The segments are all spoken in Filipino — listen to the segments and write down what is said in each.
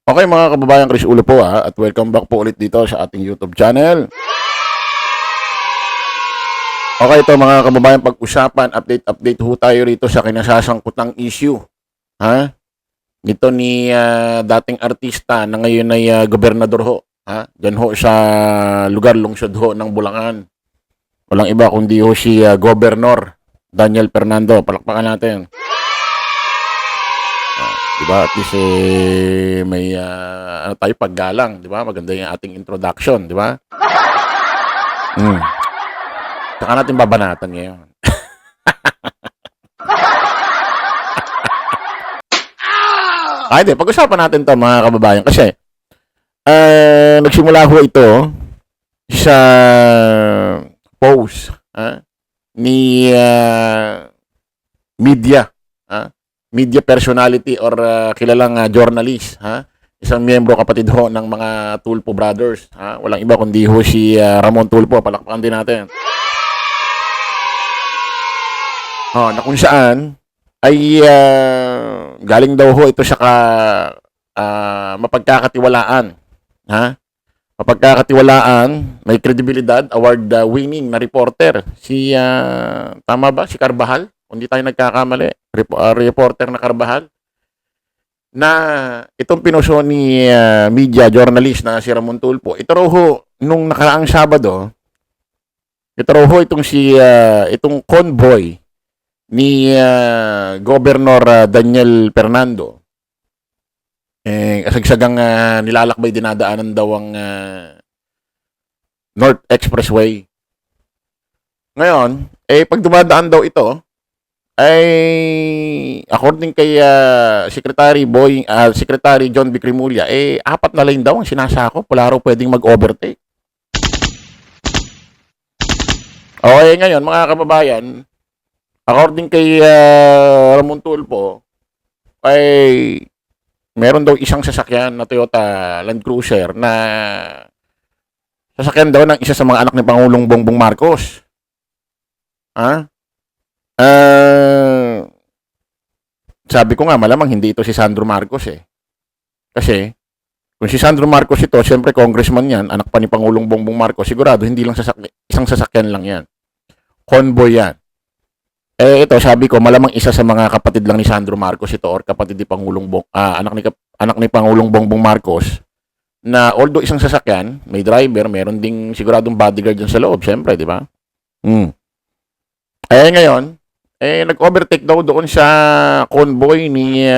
Okay mga kababayan, Chris Ulo po at welcome back po ulit dito sa ating YouTube channel. Okay, ito mga kababayan, pag-usapan, update ho tayo rito sa kinasasangkutang issue. Ha? Nito ni dating artista na ngayon ay gobernador ho. Ha? Diyan ho sa lugar lungsod ho ng Bulacan. Walang iba kundi ho si Governor Daniel Fernando. Palakpakan natin. Diba? At least may ano tayo paggalang, di ba? Maganda yung ating introduction, di ba? Saka natin babanatan ngayon. Hindi. Pag-usapan natin to mga kababayan kasi nagsimula ho ito sa post ni media media personality or kilalang journalist, isang miyembro kapatid ho ng mga Tulpo Brothers, walang iba kundi ho si Ramon Tulpo. Palakpakan din natin. Na kung saan ay galing daw ho ito sa mapagkakatiwalaan, mapagkakatiwalaan, may kredibilidad, award winning na reporter, si tama ba si Carbajal? Kung di tayo nagkakamali, reporter na Carbajal, na itong pinuso ni media journalist na si Ramon Tulpo. Ito raw ho, nung nakaraang Sabado, ito raw ho itong itong convoy ni Governor Daniel Fernando. Kasagsagang nilalakbay, dinadaanan daw ang North Expressway. Ngayon, pag dumadaan daw ito, ay according kay Secretary John B. Cremulya, 4 na lane daw ang sinasakop, wala raw pwedeng mag-overtake. Okay, ngayon mga kababayan, according kay Ramon Tulpo, ay meron daw isang sasakyan na Toyota Land Cruiser na sasakyan daw ng isa sa mga anak ni Pangulong Bongbong Marcos. Sabi ko nga, malamang hindi ito si Sandro Marcos Kasi, kung si Sandro Marcos ito, siyempre congressman yan, anak pa ni Pangulong Bongbong Marcos, sigurado hindi lang isang sasakyan lang yan. Convoy yan. Ito, sabi ko, malamang isa sa mga kapatid lang ni Sandro Marcos ito or kapatid ni Pangulong anak ni Pangulong Bongbong Marcos, na although isang sasakyan, may driver, meron ding siguradong bodyguard dyan sa loob, siyempre, di ba? Ngayon, nag-overtake daw doon sa convoy ni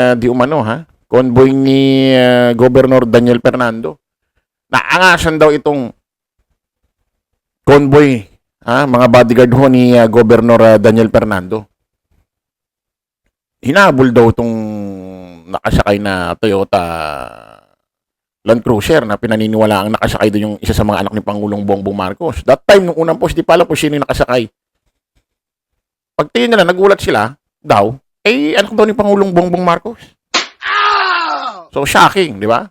convoy ni Governor Daniel Fernando. Naangasan daw itong convoy, mga bodyguard ho ni Governor Daniel Fernando. Hinabol daw itong nakasakay na Toyota Land Cruiser na pinaniniwala ang nakasakay doon yung isa sa mga anak ni Pangulong Bongbong Marcos. That time, nung unang post, di pala po sino yung nakasakay. Pagtingin nila, nagulat sila daw, anak daw ni Pangulong Bongbong Marcos. So, shocking, di ba?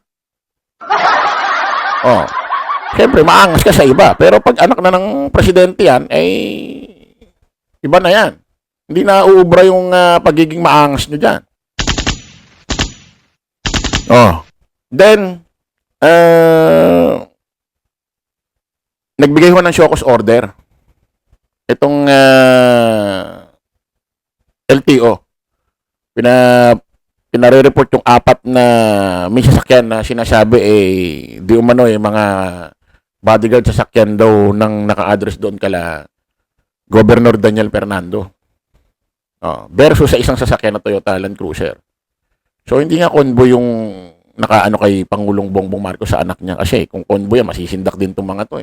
Siyempre, maangas ka sa iba. Pero pag anak na ng presidente yan, iba na yan. Hindi na uubra yung pagiging maangas nyo dyan. Then, nagbigay ho ng show cause order itong LTO. Pinare-report yung 4 na may sasakyan na sinasabi di umano mga bodyguard sasakyan daw nang naka-address doon kala Governor Daniel Fernando. Versus sa isang sasakyan na Toyota Land Cruiser. So hindi nga convoy yung nakaano kay Pangulong Bongbong Marcos sa anak niya, kasi kung convoy masisindak din tong mga to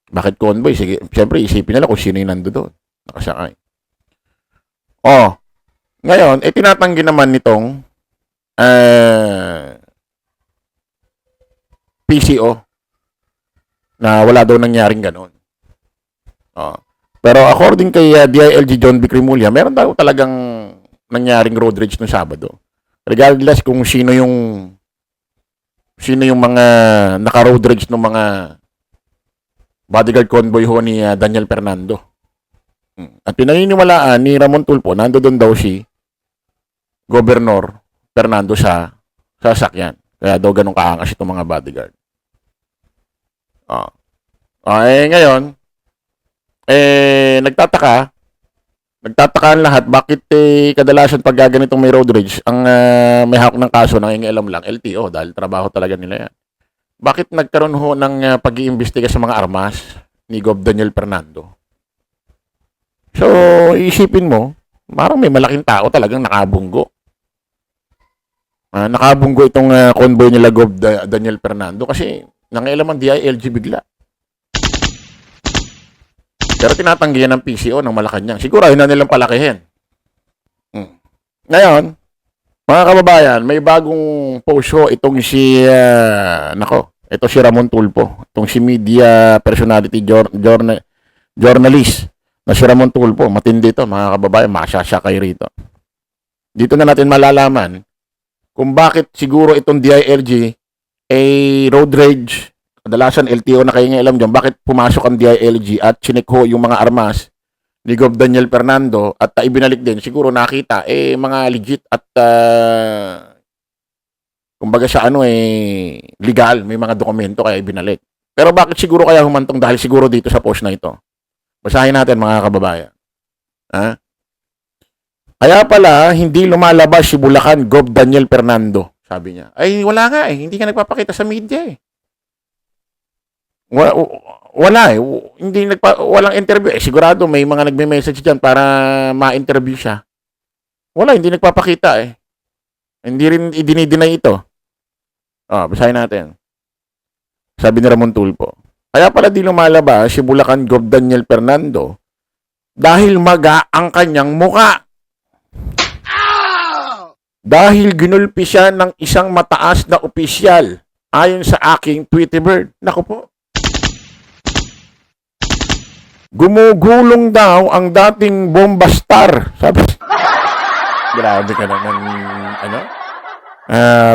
Bakit convoy? Sige, siyempre isipin nila kung sino yung nando doon nakasakay. Ngayon, tinatanggi naman nitong PCO na wala daw nangyaring ganon. Pero according kay DILG John B. Cremulya, meron daw talagang nangyaring road rage nung Sabado. Regardless kung sino yung mga naka-road rage ng mga bodyguard convoy ho ni Daniel Fernando. At pinaniniwalaan ni Ramon Tulpo, nandoon daw si Governor Fernando sa sasakyan. Kaya daw ganun kaangas itong mga bodyguard. Oh. Ngayon, nagtataka ang lahat bakit kadalasan pag ganitong may road rage, ang may hawak ng kaso nangingialam lang LTO dahil trabaho talaga nila yan. Bakit nagkaroon ho ng pag-iimbestiga sa mga armas ni Gov. Daniel Fernando? So, isipin mo, parang may malaking tao talagang nakabunggo. Nakabunggo itong convoy nila Gov. Daniel Fernando kasi nangialam ang DILG bigla. Pero tinatanggihan ng PCO ng Malacanang. Siguro yun na nilang palakihin. Ngayon, mga kababayan, may bagong post ho itong si, ito si Ramon Tulfo. Itong si media personality journalist na si Ramon Tulfo. Matindi ito, mga kababayan, masyasakay rito. Dito na natin malalaman kung bakit siguro itong DILG road rage. Kadalasan LTO na kayo nga alam dyan, bakit pumasok ang DILG at chinikho yung mga armas ni Gov. Daniel Fernando at ibinalik din. Siguro nakita, mga legit at kumbaga sa legal, may mga dokumento kaya ibinalik. Pero bakit siguro kaya humantong? Dahil siguro dito sa post na ito. Basahin natin mga kababayan. Kaya pala, hindi lumalabas si Bulacan Gov. Daniel Fernando. Sabi niya. Ay, wala nga hindi ka nagpapakita sa media Wala walang interview. Sigurado may mga nagme-message diyan para ma-interview siya. Wala, hindi nagpapakita Hindi rin idinideny ito. Basahin natin. Sabi ni Ramon Tulfo. Kaya pala di lumalabas si Bulacan Gov. Daniel Fernando dahil maga ang kanyang muka. Dahil ginulpi siya ng isang mataas na opisyal ayon sa aking Tweetybird. Naku po. Gumugulong daw ang dating bomba star. Sabi. Grabe ka naman,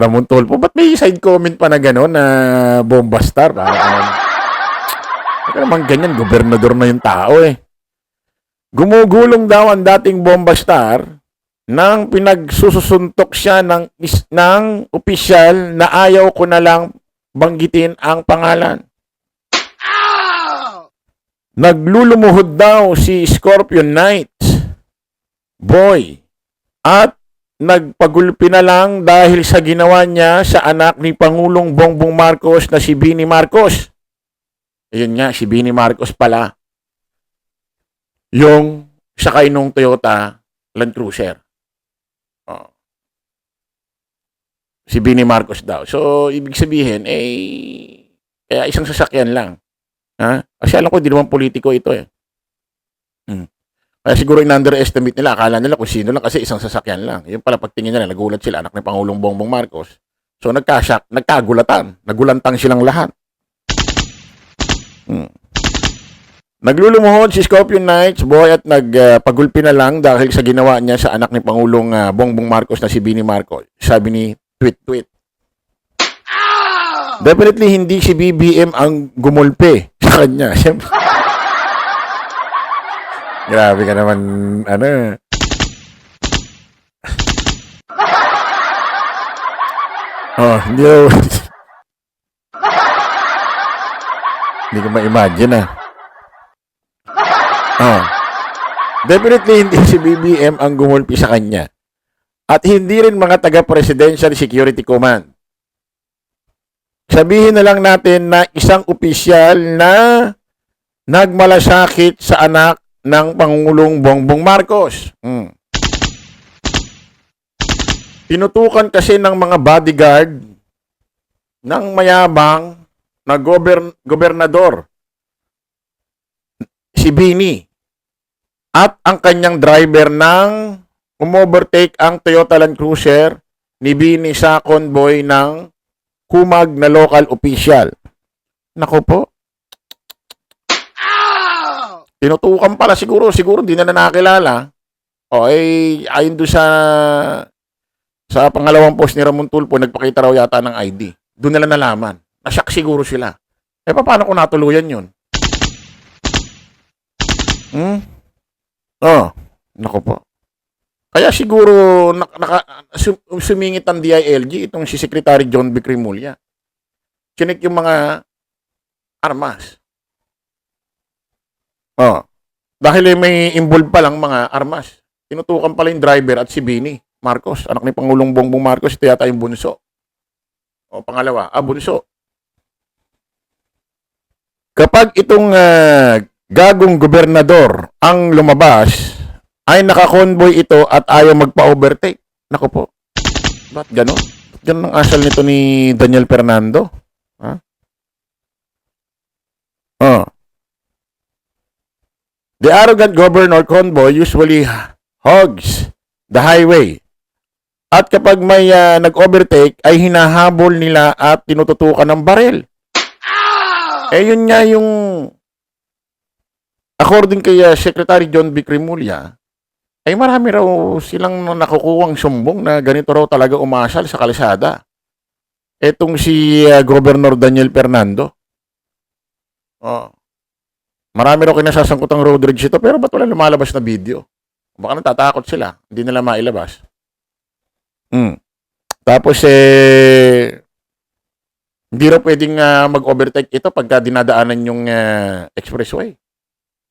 Ramon Tulfo. Ba't may side comment pa na gano'n na bomba star? Bakit naman ganyan? Gobernador na yung tao Gumugulong daw ang dating bomba star nang pinagsusuntok siya ng opisyal na ayaw ko na lang banggitin ang pangalan. Naglulumuhod daw si Scorpion Knights boy at nagpagulpi na lang dahil sa ginawa niya sa anak ni Pangulong Bongbong Marcos na si Bini Marcos. Ayun nga, si Bini Marcos pala. Yung sakay nung Toyota Land Cruiser. Si Bini Marcos daw. So, ibig sabihin, kaya isang sasakyan lang. Kasi alam ko, hindi naman politiko ito Kaya siguro in-underestimate nila. Akala nila kung sino lang kasi isang sasakyan lang. Yung pala pagtingin nila, nagulat sila, anak ni Pangulong Bongbong Marcos. So nagkasyak, nagkagulatan. Nagulantang silang lahat. Naglulumuhod si Scorpion Knights, boy, at nagpagulpi na lang dahil sa ginawa niya sa anak ni Pangulong Bongbong Marcos na si Bini Marcos. Sabi ni Tweet. Definitely hindi si BBM ang gumulpi sa kanya. Siyempre. Grabe ka naman, hindi hindi ko ma-imagine Definitely hindi si BBM ang gumulpi sa kanya. At hindi rin mga taga-Presidential Security Command. Sabihin na lang natin na isang opisyal na nagmalasakit sa anak ng Pangulong Bongbong Marcos. Tinutukan kasi ng mga bodyguard ng mayabang na gobernador si Bini at ang kanyang driver ng umovertake ang Toyota Land Cruiser ni Bini sa convoy ng kumag na local official. Nako po. Tinutukan pala siguro di na nakakilala. Ayon doon sa pangalawang post ni Ramon Tulfo, nagpakita raw yata ng ID. Doon nila nalaman. Nasyak siguro sila. Paano kung natuluyan yun? Nako po. Kaya siguro sumingit ang DILG itong si Secretary John B. Cremulya. Chinik yung mga armas. Oh. Dahil may involved pa lang mga armas. Tinutukan pala yung driver at si Bini Marcos, anak ni Pangulong Bongbong Marcos, ito yata yung bunso. O pangalawa, bunso. Kapag itong gagong gobernador ang lumabas, ay nakakonvoy ito at ayaw magpa-overtake. Naku po. Ba't gano'n? Ba't gano'n ang asal nito ni Daniel Fernando? Ha? Oh. The arrogant governor convoy usually hogs the highway. At kapag may nag-overtake, ay hinahabol nila at tinututukan ng baril. Yun nga yung according kay Secretary John B. Cremulya, ay marami raw silang nakukuwang sumbong na ganito raw talaga umasal sa kalsada. Etong si Governor Daniel Fernando. Oh. Marami raw kinasasangkutang road rage ito, pero ba't wala lumalabas na video? Baka natatakot sila, hindi nila mailabas. Tapos hindi raw pwedeng mag-overtake ito pagka dinadaanan yung expressway.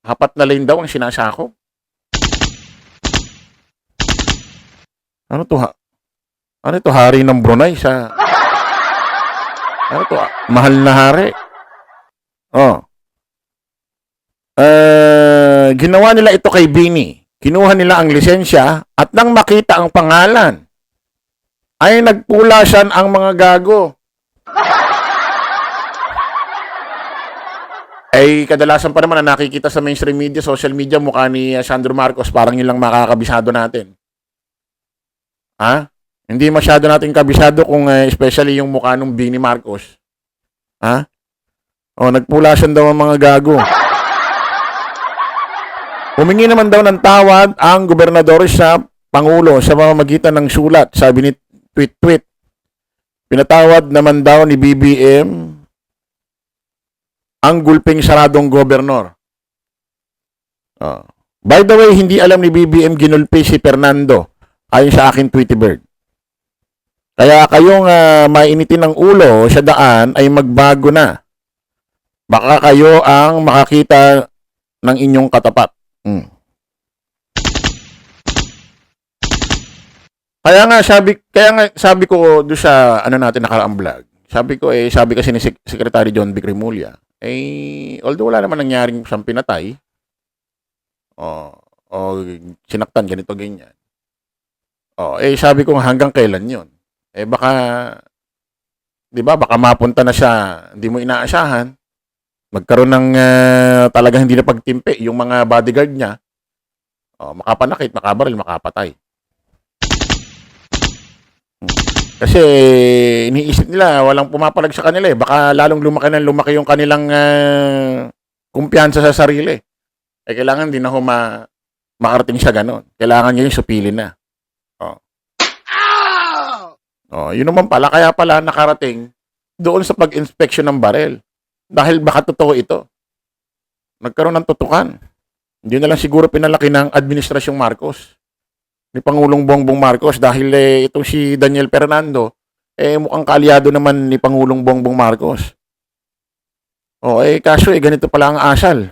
4 na lane daw ang sinasakop. Ano to ha? Ano ito? Hari ng Brunei sa... Ano to? Mahal na hari. Oh. Ginawa nila ito kay Bini. Kinuha nila ang lisensya at nang makita ang pangalan, ay nagpulasan ang mga gago. Ay kadalasan pa naman na nakikita sa mainstream media, social media, mukha ni Sandro Marcos, parang yun lang makakabisado natin. Ha? Hindi masyado natin kabisado kung especially yung mukha ng Bini Marcos. Ha? O, nagpulasan daw ang mga gago. Humingi naman daw ng tawad ang gobernador sa Pangulo sa pamamagitan ng sulat, sabi ni tweet. Pinatawad naman daw ni BBM ang gulping saradong gobernador. By the way, hindi alam ni BBM ginulpi si Fernando ayon sa akin Tweety Bird. Kaya kayong mainitin ng ulo sa daan ay magbago na. Baka kayo ang makakita ng inyong katapat. Kaya nga sabi ko do sa natin nakaraang vlog. Sabi kasi ni Secretary John B. Cremulya, although wala naman nangyaring siyang pinatay, o sinaktan ganito ganyan. Sabi ko hanggang kailan 'yon? Baka 'di ba, baka mapunta na siya, hindi mo inaasahan. Magkaroon ng talagang hindi na pagtimpi yung mga bodyguard niya. Makapanakit, makabaril, makapatay. Kasi iniisip nila walang pumapalag sa kanila baka lalong lumaki yung kanilang kumpiyansa sa sarili. Kailangan din na makarating sa ganon. Kailangan niya yung supilin na. Yun naman pala, kaya pala nakarating doon sa pag-inspection ng barel. Dahil baka totoo ito. Nagkaroon ng tutukan. Hindi na lang siguro pinalaki ng Administrasyong Marcos, ni Pangulong Bongbong Marcos, dahil itong si Daniel Fernando, mukhang kaalyado naman ni Pangulong Bongbong Marcos. Kaso ganito pala ang asal.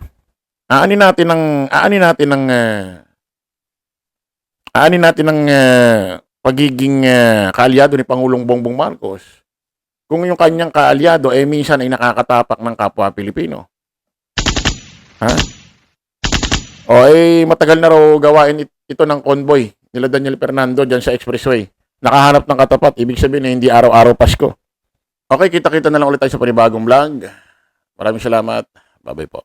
Aanin natin ng pagiging kaalyado ni Pangulong Bongbong Marcos kung yung kanyang kaalyado minsan ay nakakatapak ng kapwa Pilipino. Ha? Matagal na raw gawain ito ng convoy nila Daniel Fernando dyan sa expressway. Nakahanap ng katapat, ibig sabihin hindi araw-araw Pasko. Okay, kita-kita na lang ulit tayo sa panibagong vlog. Maraming salamat. Bye-bye po.